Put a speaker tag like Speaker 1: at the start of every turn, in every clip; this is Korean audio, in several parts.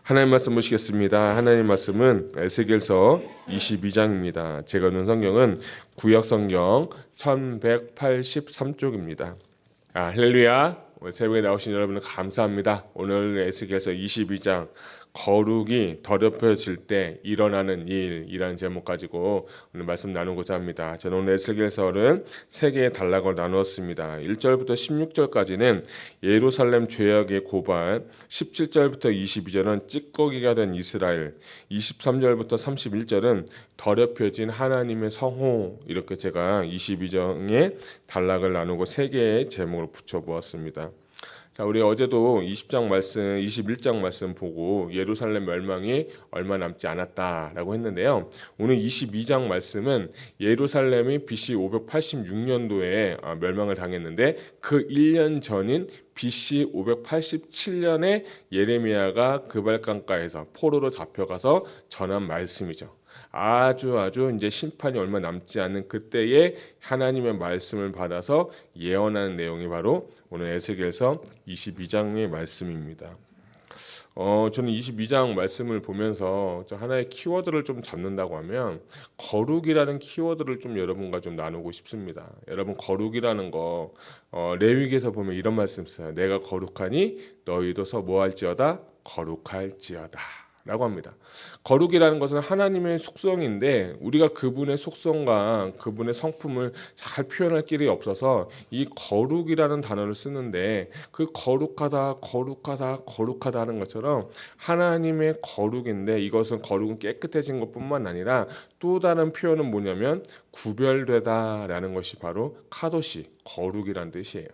Speaker 1: 하나님 말씀 보시겠습니다. 하나님 말씀은 에스겔서 22장입니다. 제가 읽는 성경은 구약 성경 1183쪽입니다. 할렐루야. 오늘 새벽에 나오신 여러분 감사합니다. 오늘 에스겔서 22장 거룩이 더럽혀질 때 일어나는 일이라는 제목 가지고 오늘 말씀 나누고자 합니다. 저는 오늘 에스겔서를 세 개의 단락으로 나누었습니다. 1절부터 16절까지는 예루살렘 죄악의 고발, 17절부터 22절은 찌꺼기가 된 이스라엘, 23절부터 31절은 더럽혀진 하나님의 성호, 이렇게 제가 22장의 단락을 나누고 세 개의 제목을 붙여보았습니다. 자, 우리 어제도 21장 말씀 보고 예루살렘 멸망이 얼마 남지 않았다라고 했는데요. 오늘 22장 말씀은 예루살렘이 BC 586년도에 멸망을 당했는데 그 1년 전인 BC 587년에 예레미야가 그발강가에서 포로로 잡혀가서 전한 말씀이죠. 아주 이제 심판이 얼마 남지 않은 그때에 하나님의 말씀을 받아서 예언하는 내용이 바로 오늘 에스겔서 22장의 말씀입니다. 저는 22장 말씀을 보면서 하나의 키워드를 좀 잡는다고 하면 거룩이라는 키워드를 좀 여러분과 좀 나누고 싶습니다. 여러분, 거룩이라는 거 레위기에서 보면 이런 말씀 써요. 내가 거룩하니 너희도 뭐할지어다 거룩할지어다 라고 합니다. 거룩이라는 것은 하나님의 속성인데 우리가 그분의 속성과 그분의 성품을 잘 표현할 길이 없어서 이 거룩이라는 단어를 쓰는데 그 거룩하다 하는 것처럼 하나님의 거룩인데 이것은 거룩은 깨끗해진 것뿐만 아니라 또 다른 표현은 뭐냐면 구별되다라는 것이 바로 카도시, 거룩이란 뜻이에요.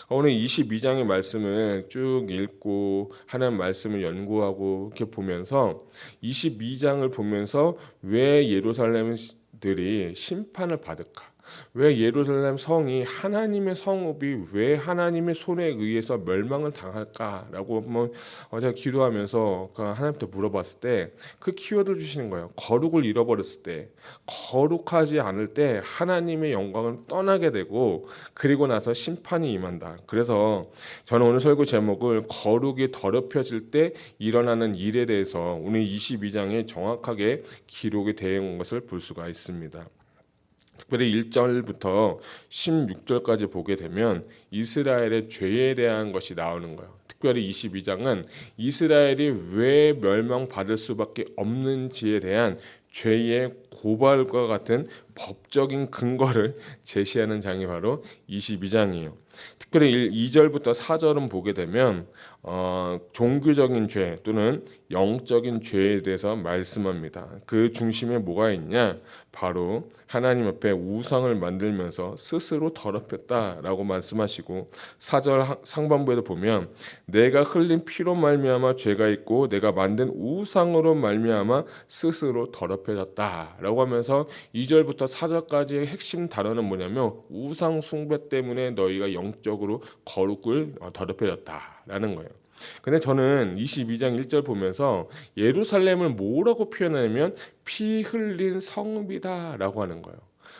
Speaker 1: 오늘 22장의 말씀을 쭉 읽고 하나님 말씀을 연구하고 이렇게 보면서 22장을 보면서 왜 예루살렘들이 심판을 받을까? 왜 예루살렘 성이 하나님의 성읍이 왜 하나님의 손에 의해서 멸망을 당할까라고 한번 제가 기도하면서 하나님께 물어봤을 때 그 키워드를 주시는 거예요. 거룩을 잃어버렸을 때, 거룩하지 않을 때 하나님의 영광을 떠나게 되고 그리고 나서 심판이 임한다. 그래서 저는 오늘 설교 제목을 거룩이 더럽혀질 때 일어나는 일에 대해서 오늘 22장에 정확하게 기록이 되어 있는 것을 볼 수가 있습니다. 특별히 1절부터 16절까지 보게 되면 이스라엘의 죄에 대한 것이 나오는 거예요. 특별히 22장은 이스라엘이 왜 멸망받을 수밖에 없는지에 대한 죄의 고발과 같은 법적인 근거를 제시하는 장이 바로 22장이에요. 특별히 2절부터 4절은 보게 되면 종교적인 죄 또는 영적인 죄에 대해서 말씀합니다. 그 중심에 뭐가 있냐? 바로 하나님 앞에 우상을 만들면서 스스로 더럽혔다라고 말씀하시고 4절 상반부에도 보면 내가 흘린 피로 말미암아 죄가 있고 내가 만든 우상으로 말미암아 스스로 더럽혀졌다라고 하면서 2절부터 4절까지의 핵심 단어는 뭐냐면 우상 숭배 때문에 너희가 영적으로 거룩을 더럽혀졌다라는 거예요. 근데 저는 22장 1절 보면서 예루살렘을 뭐라고 표현하냐면 피 흘린 성읍이다 라고 하는 거예요.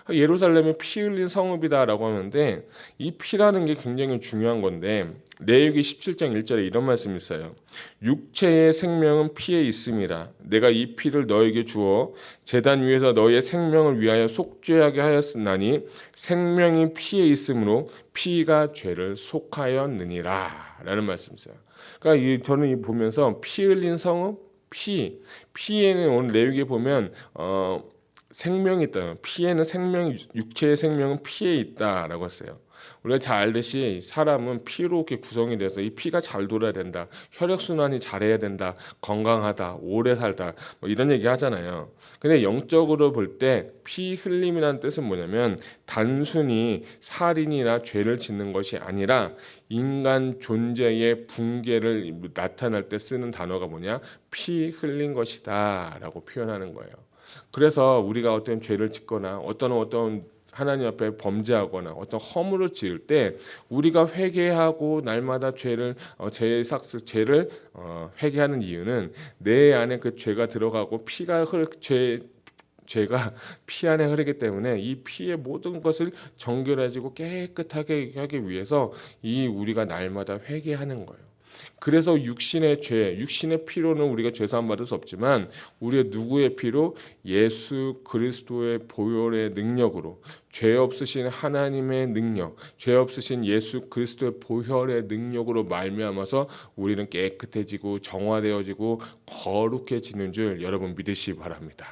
Speaker 1: 예루살렘이 피 흘린 성읍이다 라고 하는데 이 피라는 게 굉장히 중요한 건데 레위기 17장 1절에 이런 말씀이 있어요. 육체의 생명은 피에 있음이라 내가 이 피를 너에게 주어 제단 위에서 너희의 생명을 위하여 속죄하게 하였으나니 생명이 피에 있으므로 피가 죄를 속하였느니라 라는 말씀이 있어요. 그러니까 저는 보면서 피 흘린 성읍, 피에는 오늘 레위기에 보면 생명이 있다. 피에는 육체의 생명은 피에 있다라고 했어요. 우리가 잘 알듯이 사람은 피로 이렇게 구성이 돼서 이 피가 잘 돌아야 된다, 혈액 순환이 잘해야 된다, 건강하다, 오래 살다, 이런 얘기 하잖아요. 근데 영적으로 볼 때 피 흘림이라는 뜻은 뭐냐면 단순히 살인이나 죄를 짓는 것이 아니라 인간 존재의 붕괴를 나타낼 때 쓰는 단어가 뭐냐? 피 흘린 것이다라고 표현하는 거예요. 그래서 우리가 어떤 죄를 짓거나 어떤 하나님 앞에 범죄하거나 어떤 허물을 지을 때 우리가 회개하고 날마다 죄를 회개하는 이유는 내 안에 그 죄가 들어가고 죄가 피 안에 흐르기 때문에 이 피의 모든 것을 정결해지고 깨끗하게 하기 위해서 우리가 날마다 회개하는 거예요. 그래서 육신의 죄, 육신의 피로는 우리가 죄사함 받을 수 없지만 우리의 누구의 피로? 예수 그리스도의 보혈의 능력으로, 죄 없으신 하나님의 능력, 죄 없으신 예수 그리스도의 보혈의 능력으로 말미암아서 우리는 깨끗해지고 정화되어지고 거룩해지는 줄 여러분 믿으시기 바랍니다.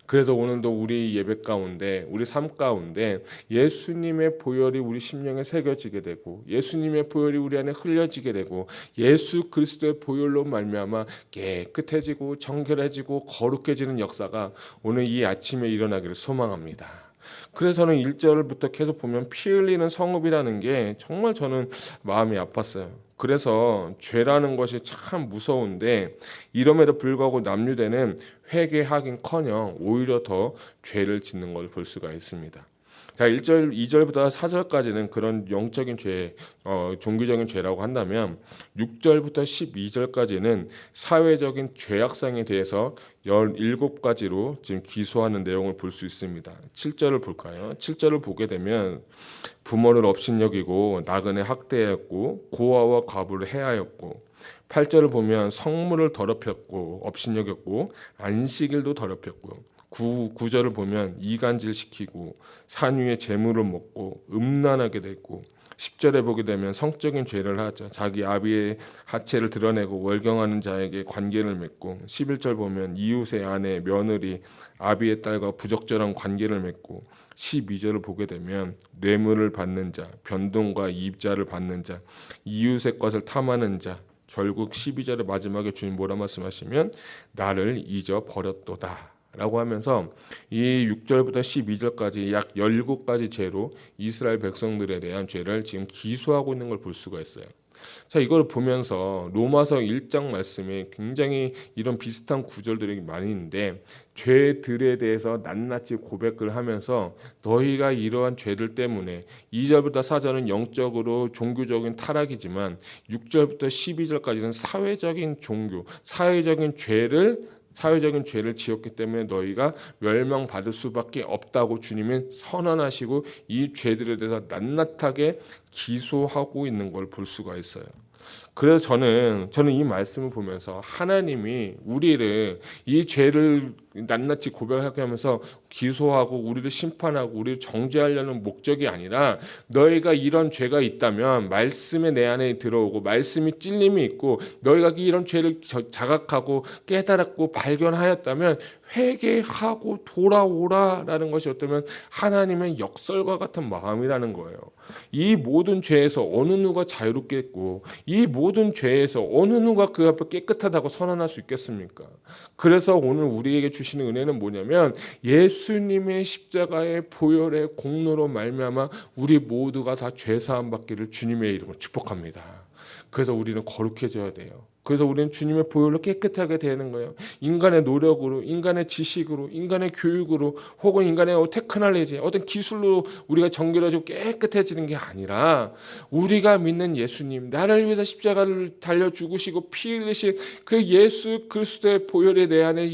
Speaker 1: 그래서 오늘도 우리 예배 가운데, 우리 삶 가운데 예수님의 보혈이 우리 심령에 새겨지게 되고, 예수님의 보혈이 우리 안에 흘려지게 되고, 예수 그리스도의 보혈로 말미암아 깨끗해지고 정결해지고 거룩해지는 역사가 오늘 이 아침에 일어나기를 소망합니다. 그래서 저는 1절부터 계속 보면 피 흘리는 성읍이라는 게 정말 저는 마음이 아팠어요. 그래서 죄라는 것이 참 무서운데 이럼에도 불구하고 남유대는 회개하긴커녕 오히려 더 죄를 짓는 걸 볼 수가 있습니다. 자, 1절, 2절부터 4절까지는 그런 영적인 죄, 종교적인 죄라고 한다면 6절부터 12절까지는 사회적인 죄악상에 대해서 17가지로 지금 기소하는 내용을 볼 수 있습니다. 7절을 볼까요? 7절을 보게 되면 부모를 업신여기고 나그네 학대했고 고아와 과부를 해하였고, 8절을 보면 성물을 더럽혔고 업신여겼고 안식일도 더럽혔고, 9절을 보면 이간질시키고 산 위에 재물을 먹고 음란하게 됐고, 10절에 보게 되면 성적인 죄를 하자 자기 아비의 하체를 드러내고 월경하는 자에게 관계를 맺고, 11절 보면 이웃의 아내 며느리 아비의 딸과 부적절한 관계를 맺고, 12절을 보게 되면 뇌물을 받는 자, 변동과 이자를 받는 자, 이웃의 것을 탐하는 자, 결국 12절의 마지막에 주님 뭐라 말씀하시면 나를 잊어버렸도다 라고 하면서 이 6절부터 12절까지 약 17가지 죄로 이스라엘 백성들에 대한 죄를 지금 기소하고 있는 걸 볼 수가 있어요. 자, 이걸 보면서 로마서 1장 말씀에 굉장히 이런 비슷한 구절들이 많이 있는데, 죄들에 대해서 낱낱이 고백을 하면서 너희가 이러한 죄들 때문에, 2절부터 4절은 영적으로 종교적인 타락이지만 6절부터 12절까지는 사회적인 종교, 사회적인 죄를 지었기 때문에 너희가 멸망받을 수밖에 없다고 주님은 선언하시고 이 죄들에 대해서 낱낱하게 기소하고 있는 걸 볼 수가 있어요. 그래서 저는 이 말씀을 보면서 하나님이 우리를 이 죄를 낱낱이 고백하게 하면서 기소하고 우리를 심판하고 우리를 정죄하려는 목적이 아니라, 너희가 이런 죄가 있다면 말씀에 내 안에 들어오고 말씀이 찔림이 있고 너희가 이런 죄를 자각하고 깨달았고 발견하였다면 회개하고 돌아오라라는 것이 어쩌면 하나님의 역설과 같은 마음이라는 거예요. 이 모든 죄에서 어느 누가 자유롭겠고 이 모든 죄에서 어느 누가 그 앞에 깨끗하다고 선언할 수 있겠습니까? 그래서 오늘 우리에게 주시는 은혜는 뭐냐면 예수님의 십자가의 보혈의 공로로 말미암아 우리 모두가 다 죄사함 받기를 주님의 이름으로 축복합니다. 그래서 우리는 거룩해져야 돼요. 그래서 우리는 주님의 보혈로 깨끗하게 되는 거예요. 인간의 노력으로, 인간의 지식으로, 인간의 교육으로, 혹은 인간의 테크놀로지, 어떤 기술로 우리가 정결해지고 깨끗해지는 게 아니라 우리가 믿는 예수님, 나를 위해서 십자가를 달려 죽으시고 피 흘리신 그 예수 그리스도의 보혈이 내 안에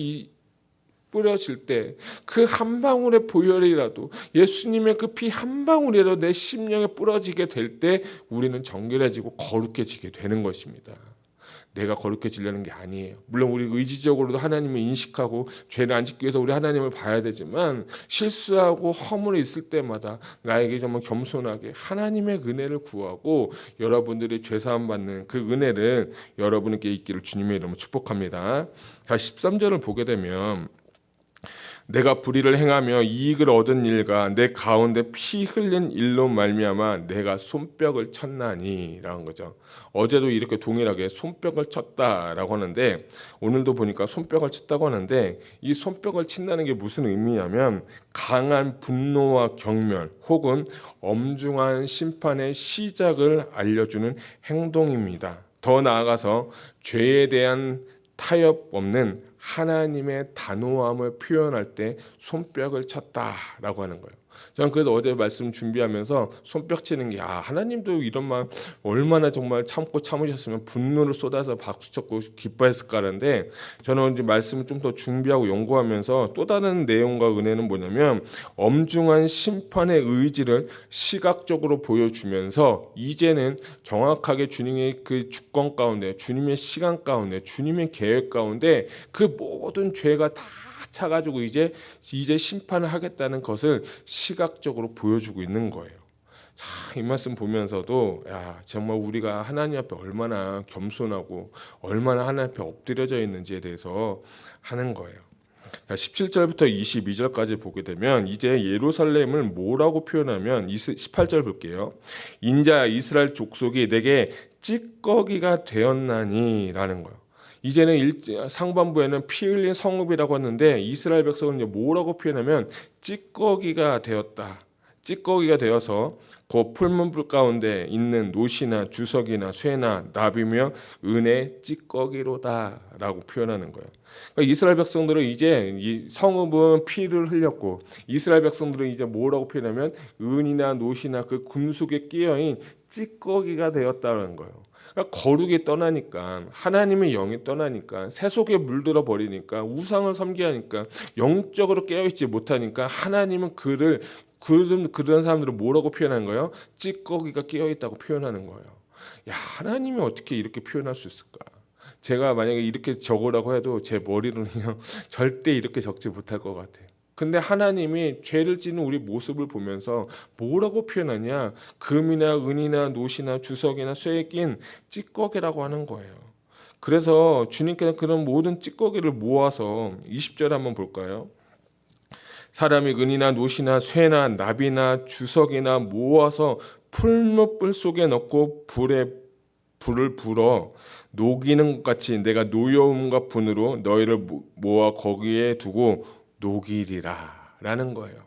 Speaker 1: 뿌려질 때 그 한 방울의 보혈이라도, 예수님의 그 피 한 방울이라도 내 심령에 뿌려지게 될 때 우리는 정결해지고 거룩해지게 되는 것입니다. 내가 거룩해지려는 게 아니에요. 물론 우리 의지적으로도 하나님을 인식하고 죄를 안 짓기 위해서 우리 하나님을 봐야 되지만, 실수하고 허물이 있을 때마다 나에게 정말 겸손하게 하나님의 은혜를 구하고 여러분들이 죄사함 받는 그 은혜를 여러분에게 있기를 주님의 이름으로 축복합니다. 자, 13절을 보게 되면 내가 불의를 행하며 이익을 얻은 일과 내 가운데 피 흘린 일로 말미암아 내가 손뼉을 쳤나니 라는 거죠. 어제도 이렇게 동일하게 손뼉을 쳤다라고 하는데, 오늘도 보니까 손뼉을 쳤다고 하는데, 이 손뼉을 친다는 게 무슨 의미냐면 강한 분노와 경멸 혹은 엄중한 심판의 시작을 알려주는 행동입니다. 더 나아가서 죄에 대한 타협 없는 하나님의 단호함을 표현할 때 손뼉을 쳤다라고 하는 거예요. 저는 그래서 어제 말씀 준비하면서 손뼉치는 게 하나님도 이런 말 얼마나 정말 참고 참으셨으면 분노를 쏟아서 박수쳤고 기뻐했을까라는데, 저는 이제 말씀을 좀 더 준비하고 연구하면서 또 다른 내용과 은혜는 뭐냐면, 엄중한 심판의 의지를 시각적으로 보여주면서 이제는 정확하게 주님의 그 주권 가운데, 주님의 시간 가운데, 주님의 계획 가운데 그 모든 죄가 다 차가지고 이제 심판을 하겠다는 것을 시각적으로 보여주고 있는 거예요. 자, 이 말씀 보면서도 정말 우리가 하나님 앞에 얼마나 겸손하고 얼마나 하나님 앞에 엎드려져 있는지에 대해서 하는 거예요. 17절부터 22절까지 보게 되면 이제 예루살렘을 뭐라고 표현하면 18절 볼게요. 인자 이스라엘 족속이 내게 찌꺼기가 되었나니 라는 거예요. 이제는 상반부에는 피 흘린 성읍이라고 했는데 이스라엘 백성은 이제 뭐라고 표현하면 찌꺼기가 되었다. 찌꺼기가 되어서 그 풀문불 가운데 있는 노시나 주석이나 쇠나 나비며 은의 찌꺼기로다라고 표현하는 거예요. 그러니까 이스라엘 백성들은 이제 이 성읍은 피를 흘렸고, 이스라엘 백성들은 이제 뭐라고 표현하면 은이나 노시나 그 금속에 끼어인 찌꺼기가 되었다는 거예요. 그러니까 거룩이 떠나니까, 하나님의 영이 떠나니까, 세속에 물들어 버리니까, 우상을 섬기게 하니까, 영적으로 깨어있지 못하니까 하나님은 그런 사람들을 뭐라고 표현하는 거예요? 찌꺼기가 끼어있다고 표현하는 거예요. 하나님이 어떻게 이렇게 표현할 수 있을까? 제가 만약에 이렇게 적으라고 해도 제 머리로는요 절대 이렇게 적지 못할 것 같아요. 근데 하나님이 죄를 짓는 우리 모습을 보면서 뭐라고 표현하냐? 금이나 은이나 노시나 주석이나 쇠에 낀 찌꺼기라고 하는 거예요. 그래서 주님께서 그런 모든 찌꺼기를 모아서 20절 한번 볼까요? 사람이 은이나 노시나 쇠나 나비나 주석이나 모아서 풀무불 속에 넣고 불을 불어 녹이는 것 같이 내가 노여움과 분으로 너희를 모아 거기에 두고 녹이리라 라는 거예요.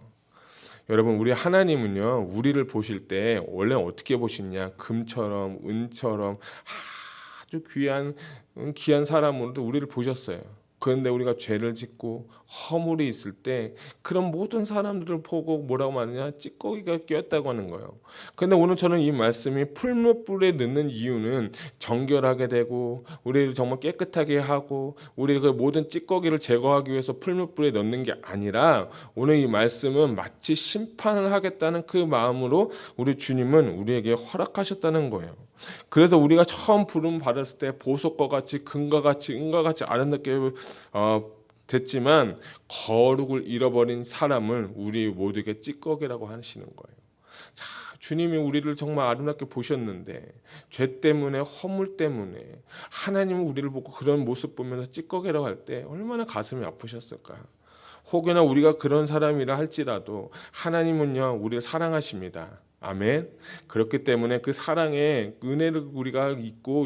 Speaker 1: 여러분, 우리 하나님은요 우리를 보실 때 원래 어떻게 보시냐? 금처럼 은처럼 아주 귀한 사람으로도 우리를 보셨어요. 그런데 우리가 죄를 짓고 허물이 있을 때 그런 모든 사람들을 보고 뭐라고 하느냐? 찌꺼기가 끼었다고 하는 거예요. 그런데 오늘 저는 이 말씀이 풀무불에 넣는 이유는 정결하게 되고 우리를 정말 깨끗하게 하고 우리 그 모든 찌꺼기를 제거하기 위해서 풀무불에 넣는 게 아니라, 오늘 이 말씀은 마치 심판을 하겠다는 그 마음으로 우리 주님은 우리에게 허락하셨다는 거예요. 그래서 우리가 처음 부름 받았을 때 보석과 같이 금과 같이 은과 같이 아름답게 됐지만 거룩을 잃어버린 사람을 우리 모두에게 찌꺼기라고 하시는 거예요. 자, 주님이 우리를 정말 아름답게 보셨는데 죄 때문에, 허물 때문에 하나님은 우리를 보고 그런 모습 보면서 찌꺼기라고 할 때 얼마나 가슴이 아프셨을까? 혹여나 우리가 그런 사람이라 할지라도 하나님은요 우리를 사랑하십니다. 아멘. 그렇기 때문에 그 사랑의 은혜를 우리가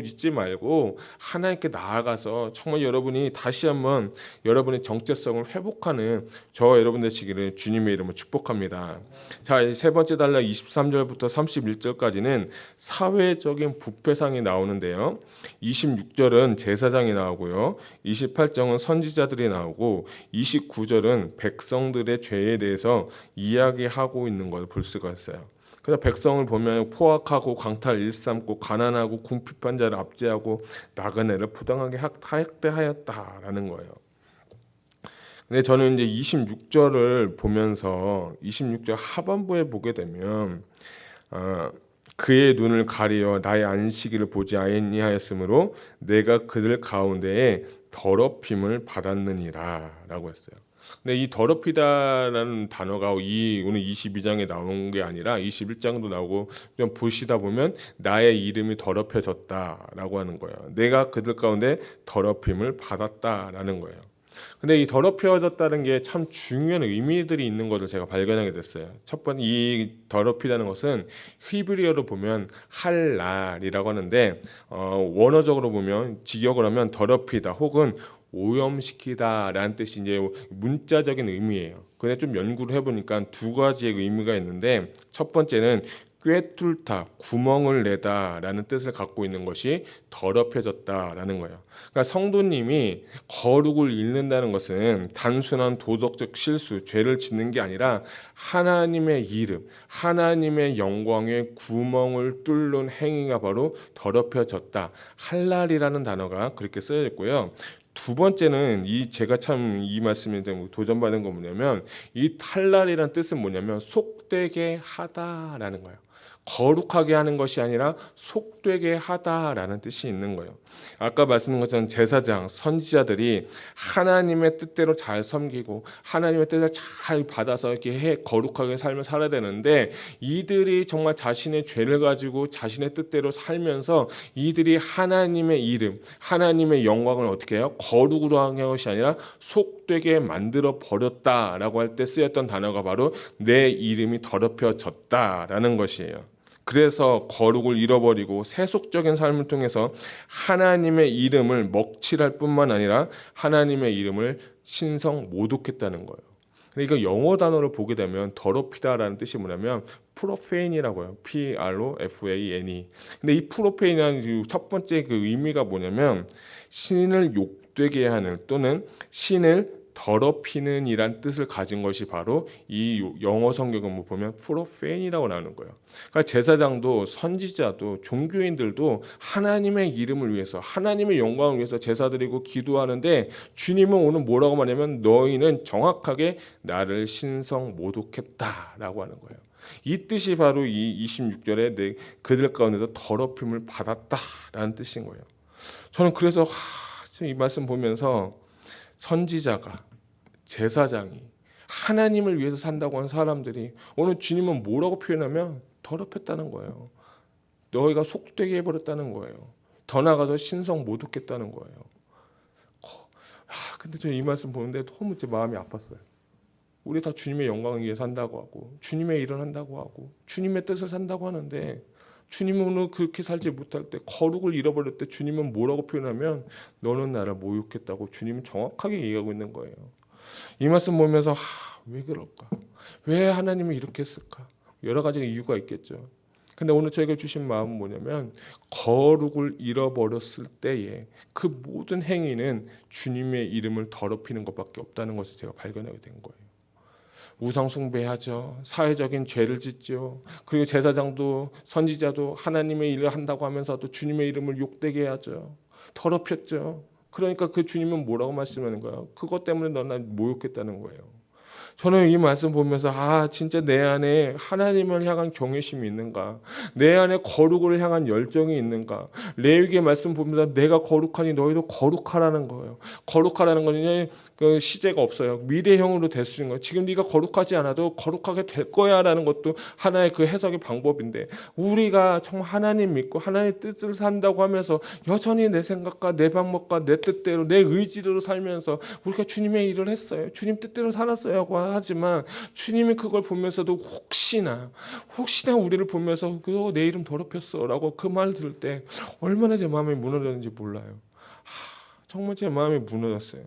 Speaker 1: 잊지 말고 하나님께 나아가서 정말 여러분이 다시 한번 여러분의 정체성을 회복하는 저 여러분 되시기를 주님의 이름으로 축복합니다. 자, 세 번째 단락 23절부터 31절까지는 사회적인 부패상이 나오는데요. 26절은 제사장이 나오고요. 28절은 선지자들이 나오고 29절은 백성들의 죄에 대해서 이야기하고 있는 걸 볼 수가 있어요. 그래서 백성을 보면 포악하고 강탈 일삼고 가난하고 궁핍한 자를 압제하고 나그네를 부당하게 학대하였다라는 거예요. 근데 저는 이제 26절을 보면서 26절 하반부에 보게 되면 그의 눈을 가리어 나의 안식일을 보지 아니하였으므로 내가 그들 가운데에 더럽힘을 받았느니라 라고 했어요. 근데 이 더럽히다라는 단어가 오늘 22장에 나온 게 아니라 21장도 나오고 좀 보시다 보면 나의 이름이 더럽혀졌다라고 하는 거예요. 내가 그들 가운데 더럽힘을 받았다라는 거예요. 근데 이 더럽혀졌다는 게 참 중요한 의미들이 있는 것을 제가 발견하게 됐어요. 첫 번째, 이 더럽히다는 것은 히브리어로 보면 할랄이라고 하는데 원어적으로 보면 직역을 하면 더럽히다 혹은 오염시키다라는 뜻이 이제 문자적인 의미예요. 근데 좀 연구를 해보니까 두 가지의 의미가 있는데, 첫 번째는 꿰뚫다, 구멍을 내다라는 뜻을 갖고 있는 것이 더럽혀졌다라는 거예요. 그러니까 성도님이 거룩을 잃는다는 것은 단순한 도덕적 실수, 죄를 짓는 게 아니라 하나님의 이름, 하나님의 영광에 구멍을 뚫는 행위가 바로 더럽혀졌다. 할랄이라는 단어가 그렇게 쓰여 있고요. 두 번째는 제가 참 이 말씀에 도전받은 건 뭐냐면, 이 할랄이라는 뜻은 뭐냐면 속되게 하다라는 거예요. 거룩하게 하는 것이 아니라 속되게 하다라는 뜻이 있는 거예요. 아까 말씀드린 것처럼 제사장, 선지자들이 하나님의 뜻대로 잘 섬기고 하나님의 뜻을 잘 받아서 이렇게 거룩하게 삶을 살아야 되는데, 이들이 정말 자신의 죄를 가지고 자신의 뜻대로 살면서 이들이 하나님의 이름, 하나님의 영광을 어떻게 해요? 거룩으로 하는 것이 아니라 속되게 만들어 버렸다라고 할 때 쓰였던 단어가 바로 내 이름이 더럽혀졌다라는 것이에요. 그래서 거룩을 잃어버리고 세속적인 삶을 통해서 하나님의 이름을 먹칠할 뿐만 아니라 하나님의 이름을 신성 모독했다는 거예요. 그러니까 영어 단어를 보게 되면 더럽히다라는 뜻이 뭐냐면 프로페인이라고 해요. P-R-O-F-A-N-E. 근데 이 프로페인이라는 첫 번째 그 의미가 뭐냐면 신을 욕되게 하는, 또는 신을 더럽히는 이란 뜻을 가진 것이 바로 이 영어 성경을 보면 프로페인이라고 나오는 거예요. 그러니까 제사장도 선지자도 종교인들도 하나님의 이름을 위해서, 하나님의 영광을 위해서 제사드리고 기도하는데, 주님은 오늘 뭐라고 말하냐면 너희는 정확하게 나를 신성 모독했다라고 하는 거예요. 이 뜻이 바로 이 26절에 그들 가운데서 더럽힘을 받았다라는 뜻인 거예요. 저는 그래서 이 말씀 보면서 선지자가, 제사장이, 하나님을 위해서 산다고 하는 사람들이 오늘 주님은 뭐라고 표현하면 더럽혔다는 거예요. 너희가 속되게 해버렸다는 거예요. 더 나아가서 신성 모독했다는 거예요. 근데 저 이 말씀 보는데 너무 제 마음이 아팠어요. 우리 다 주님의 영광을 위해 산다고 하고 주님의 일을 한다고 하고 주님의 뜻을 산다고 하는데, 주님은 오늘 그렇게 살지 못할 때, 거룩을 잃어버릴 때 주님은 뭐라고 표현하면 너는 나를 모욕했다고 주님은 정확하게 얘기하고 있는 거예요. 이 말씀 보면서 왜 그럴까? 왜 하나님이 이렇게 했을까? 여러 가지 이유가 있겠죠. 근데 오늘 저희가 주신 마음은 뭐냐면, 거룩을 잃어버렸을 때에 그 모든 행위는 주님의 이름을 더럽히는 것밖에 없다는 것을 제가 발견하게 된 거예요. 우상 숭배하죠. 사회적인 죄를 짓죠. 그리고 제사장도 선지자도 하나님의 일을 한다고 하면서도 주님의 이름을 욕되게 하죠. 더럽혔죠. 그러니까 그 주님은 뭐라고 말씀하는 거예요? 그것 때문에 너 날 모욕했다는 거예요. 저는 이 말씀 보면서 진짜 내 안에 하나님을 향한 경외심이 있는가, 내 안에 거룩을 향한 열정이 있는가. 레위기의 말씀 보면서 내가 거룩하니 너희도 거룩하라는 거예요. 거룩하라는 거는 그 시제가 없어요. 미래형으로 될 수 있는 거예요. 지금 네가 거룩하지 않아도 거룩하게 될 거야라는 것도 하나의 그 해석의 방법인데, 우리가 정말 하나님 믿고 하나님의 뜻을 산다고 하면서 여전히 내 생각과 내 방법과 내 뜻대로 내 의지로 살면서 우리가 주님의 일을 했어요. 주님 뜻대로 살았어요 하지만 주님이 그걸 보면서도 혹시나 우리를 보면서 내 이름 더럽혔어 라고 그 말 들을 때 얼마나 제 마음이 무너졌는지 몰라요. 정말 제 마음이 무너졌어요.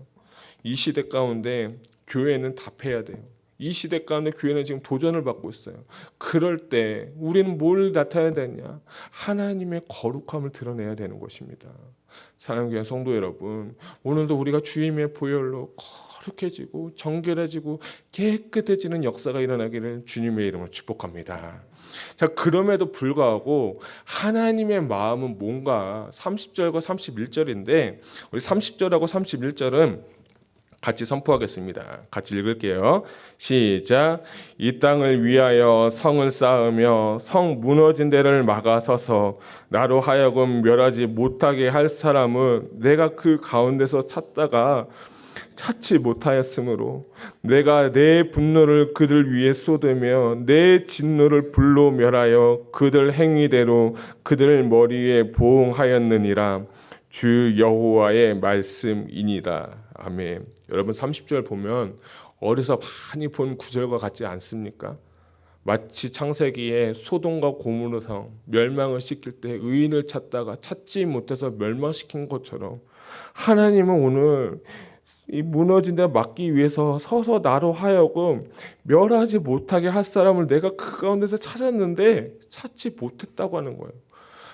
Speaker 1: 이 시대 가운데 교회는 답해야 돼요. 이 시대 가운데 교회는 지금 도전을 받고 있어요. 그럴 때 우리는 뭘 나타내야 되냐? 하나님의 거룩함을 드러내야 되는 것입니다. 사랑하는 교회 성도 여러분, 오늘도 우리가 주님의 보혈로 거룩해지고 정결해지고 깨끗해지는 역사가 일어나기를 주님의 이름으로 축복합니다. 자, 그럼에도 불구하고 하나님의 마음은 뭔가 30절과 31절인데, 우리 30절하고 31절은 같이 선포하겠습니다. 같이 읽을게요. 시작. 이 땅을 위하여 성을 쌓으며 성 무너진 데를 막아서서 나로 하여금 멸하지 못하게 할 사람은 내가 그 가운데서 찾다가 찾지 못하였으므로 내가 내 분노를 그들 위에 쏟으며 내 진노를 불로 멸하여 그들 행위대로 그들 머리에 보응하였느니라. 주 여호와의 말씀이니라. 아멘. 여러분 30절 보면 어디서 많이 본 구절과 같지 않습니까? 마치 창세기에 소돔과 고모르 성 멸망을 시킬 때 의인을 찾다가 찾지 못해서 멸망시킨 것처럼, 하나님은 오늘 이 무너진 데 막기 위해서 서서 나로 하여금 멸하지 못하게 할 사람을 내가 그 가운데서 찾았는데 찾지 못했다고 하는 거예요.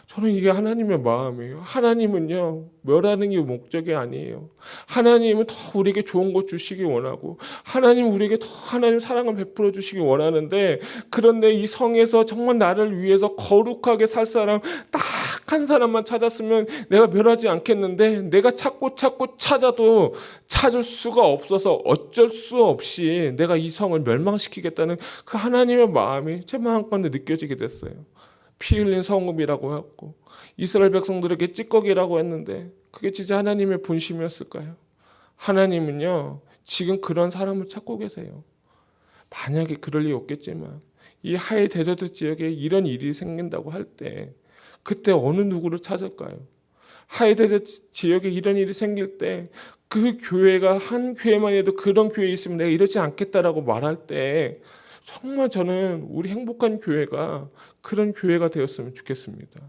Speaker 1: 저는 이게 하나님의 마음이에요. 하나님은요, 멸하는 게 목적이 아니에요. 하나님은 더 우리에게 좋은 것 주시기 원하고, 하나님은 우리에게 더 하나님 사랑을 베풀어 주시기 원하는데, 그런데 이 성에서 정말 나를 위해서 거룩하게 살 사람 딱 한 사람만 찾았으면 내가 멸하지 않겠는데, 내가 찾고 찾아도 찾을 수가 없어서 어쩔 수 없이 내가 이 성을 멸망시키겠다는 그 하나님의 마음이 제 마음 가운데 느껴지게 됐어요. 피 흘린 성읍이라고 했고 이스라엘 백성들에게 찌꺼기라고 했는데 그게 진짜 하나님의 본심이었을까요? 하나님은요, 지금 그런 사람을 찾고 계세요. 만약에 그럴 리 없겠지만 이 하이 데저트 지역에 이런 일이 생긴다고 할 때 그때 어느 누구를 찾을까요? 하이 데저트 지역에 이런 일이 생길 때 그 교회가 한 교회만 해도 그런 교회에 있으면 내가 이러지 않겠다라고 말할 때 정말 저는 우리 행복한 교회가 그런 교회가 되었으면 좋겠습니다.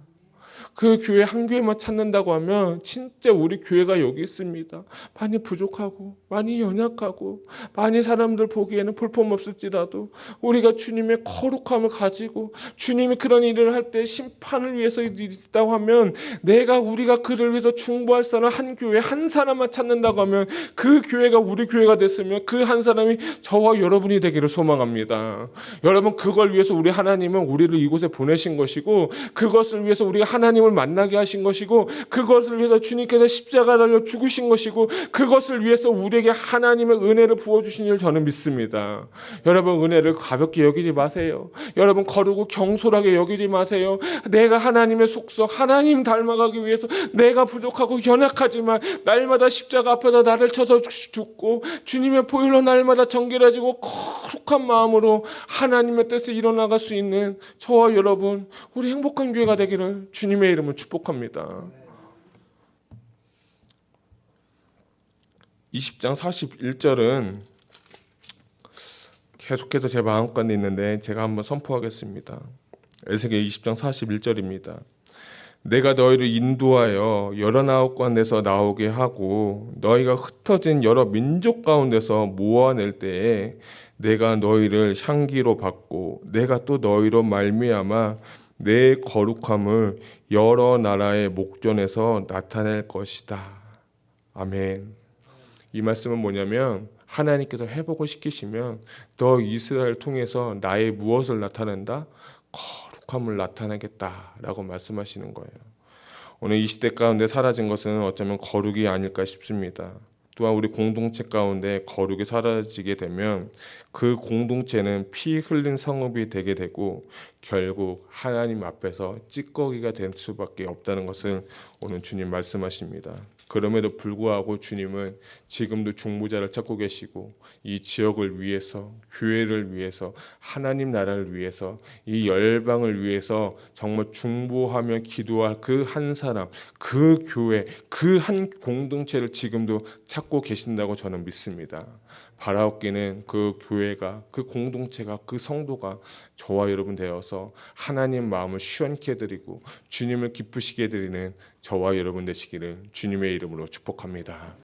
Speaker 1: 그 교회 한 교회만 찾는다고 하면 진짜 우리 교회가 여기 있습니다. 많이 부족하고 많이 연약하고 많이 사람들 보기에는 볼품없을지라도 우리가 주님의 거룩함을 가지고 주님이 그런 일을 할 때 심판을 위해서 있다고 하면 우리가 그를 위해서 중보할 사람 한 교회 한 사람만 찾는다고 하면 그 교회가 우리 교회가 됐으면 그 한 사람이 저와 여러분이 되기를 소망합니다. 여러분, 그걸 위해서 우리 하나님은 우리를 이곳에 보내신 것이고 그것을 위해서 우리가 하나님을 만나게 하신 것이고 그것을 위해서 주님께서 십자가 달려 죽으신 것이고 그것을 위해서 우리에게 하나님의 은혜를 부어주신 줄 저는 믿습니다. 여러분, 은혜를 가볍게 여기지 마세요. 여러분, 거르고 경솔하게 여기지 마세요. 내가 하나님의 속성 하나님 닮아가기 위해서 내가 부족하고 연약하지만 날마다 십자가 앞에서 나를 쳐서 죽고 주님의 보혈로 날마다 정결해지고 거룩한 마음으로 하나님의 뜻에 일어나갈 수 있는 저와 여러분, 우리 행복한 교회가 되기를 주님의 이름으로 축복합니다. 20장 41절은 계속해서 제 마음 가운데 있는데 제가 한번 선포하겠습니다. 에스겔 20장 41절입니다. 내가 너희를 인도하여 여러 나라 가운데서 나오게 하고 너희가 흩어진 여러 민족 가운데서 모아낼 때에 내가 너희를 향기로 받고 내가 또 너희로 말미암아 내 거룩함을 여러 나라의 목전에서 나타낼 것이다. 아멘. 이 말씀은 뭐냐면 하나님께서 회복을 시키시면 너 이스라엘을 통해서 나의 무엇을 나타낸다? 거룩함을 나타내겠다라고 말씀하시는 거예요. 오늘 이 시대 가운데 사라진 것은 어쩌면 거룩이 아닐까 싶습니다. 또한 우리 공동체 가운데 거룩이 사라지게 되면 그 공동체는 피 흘린 성읍이 되게 되고 결국 하나님 앞에서 찌꺼기가 될 수밖에 없다는 것을 오늘 주님 말씀하십니다. 그럼에도 불구하고 주님은 지금도 중보자를 찾고 계시고 이 지역을 위해서, 교회를 위해서, 하나님 나라를 위해서, 이 열방을 위해서 정말 중보하며 기도할 그 한 사람, 그 교회, 그 한 공동체를 지금도 찾고 계신다고 저는 믿습니다. 바라옵기는 그 교회가, 그 공동체가, 그 성도가 저와 여러분 되어서 하나님 마음을 시원케 해드리고 주님을 기쁘시게 해드리는 저와 여러분 되시기를 주님의 이름으로 축복합니다.